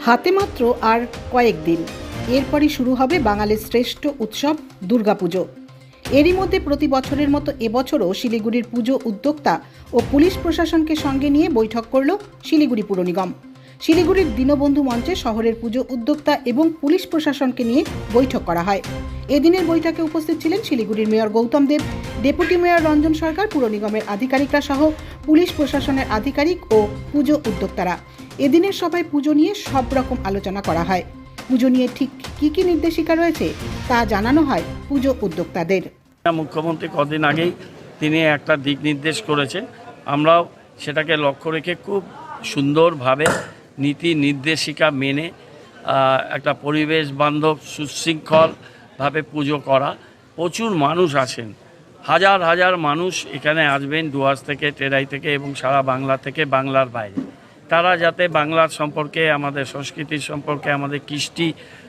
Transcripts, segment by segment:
হাতে মাত্র আর কয়েকদিন, এরপরই শুরু হবে বাঙালির শ্রেষ্ঠ উৎসব দুর্গাপুজো। এরই মধ্যে প্রতি বছরের মতো এবছরও শিলিগুড়ির পুজো উদ্যোক্তা ও পুলিশ প্রশাসনকে সঙ্গে নিয়ে বৈঠক করল শিলিগুড়ি পুর নিগম। শিলিগুড়ির দীনবন্ধু মঞ্চে শহরের পুজো উদ্যোক্তা এবং পুলিশ প্রশাসনকে নিয়ে বৈঠক করা হয়। এদিনের বৈঠকে উপস্থিত ছিলেন শিলিগুড়ির মেয়র গৌতম দেব, ডেপুটি মেয়র রঞ্জন সরকার, পুর নিগমের আধিকারিকরা সহ পুলিশ প্রশাসনের আধিকারিক ও পুজো উদ্যোক্তারা। এদিনের সভায় পুজো নিয়ে সব রকম আলোচনা করা হয়। পুজো নিয়ে ঠিক কী নির্দেশিকা রয়েছে তা জানানো হয় পুজো উদ্যোক্তাদের। মুখ্যমন্ত্রী কদিন আগেই তিনি একটা দিক নির্দেশ করেছেন, আমরাও সেটাকে লক্ষ্য রেখে খুব সুন্দরভাবে নীতি নির্দেশিকা মেনে একটা পরিবেশ বান্ধব সুশৃঙ্খলভাবে পুজো করা। প্রচুর মানুষ আছেন, হাজার হাজার মানুষ এখানে আসবেন ডুয়ার্স থেকে, টেরাই থেকে এবং সারা বাংলা থেকে, বাংলার বাইরে। তারা যাতে বাংলার সম্পর্কে, আমাদের সংস্কৃতির সম্পর্কে, আমাদের কৃষ্টি,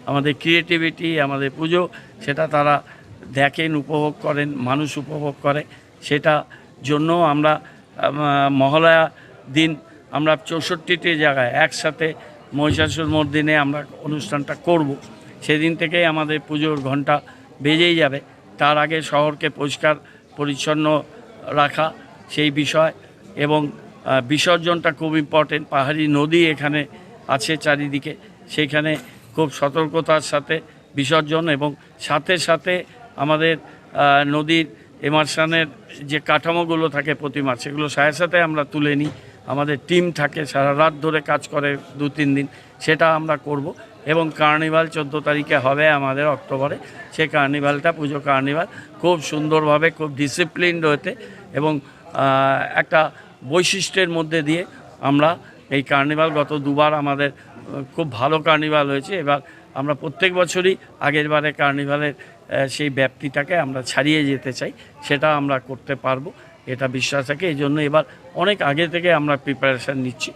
আমাদের ক্রিয়েটিভিটি, আমাদের পুজো, সেটা তারা দেখেন, উপভোগ করেন, মানুষ উপভোগ করে। সেটা জন্য আমরা মহালয়া দিন আমরা 64টি জায়গায় একসাথে মহিষাসুর মর্দিনে আমরা অনুষ্ঠানটা করব। সেদিন থেকেই আমাদের পুজোর ঘণ্টা বেজেই যাবে। তার আগে শহরকে পরিষ্কার পরিচ্ছন্ন রাখা সেই বিষয়, এবং বিসর্জনটা খুব ইম্পর্টেন্ট। পাহাড়ি নদী এখানে আছে চারিদিকে, সেইখানে খুব সতর্কতার সাথে বিসর্জন, এবং সাথে সাথে আমাদের নদীর এমার্শনের যে কাঠামোগুলো থাকে প্রতিমা, সেগুলো সাথে সাথে আমরা তুলে নিই। আমাদের টিম থাকে, সারা রাত ধরে কাজ করে 2-3 দিন, সেটা আমরা করব। এবং কার্নিভাল 14 তারিখে হবে আমাদের অক্টোবরে। সেই কার্নিভালটা, পুজো কার্নিভাল খুব সুন্দরভাবে, খুব ডিসিপ্লিনড হতে এবং একটা বৈশিষ্ট্যের মধ্যে দিয়ে আমরা এই কার্নিভাল, গত 2বার আমাদের খুব ভালো কার্নিভাল হয়েছে। এবার আমরা প্রত্যেক বছরই আগের বারে কার্নিভালের সেই ব্যাপ্তিটাকে আমরা ছাড়িয়ে যেতে চাই, সেটা আমরা করতে পারবো, এটা বিশ্বাস থাকে। এই জন্য এবার অনেক আগে থেকে আমরা প্রিপারেশান নিচ্ছি।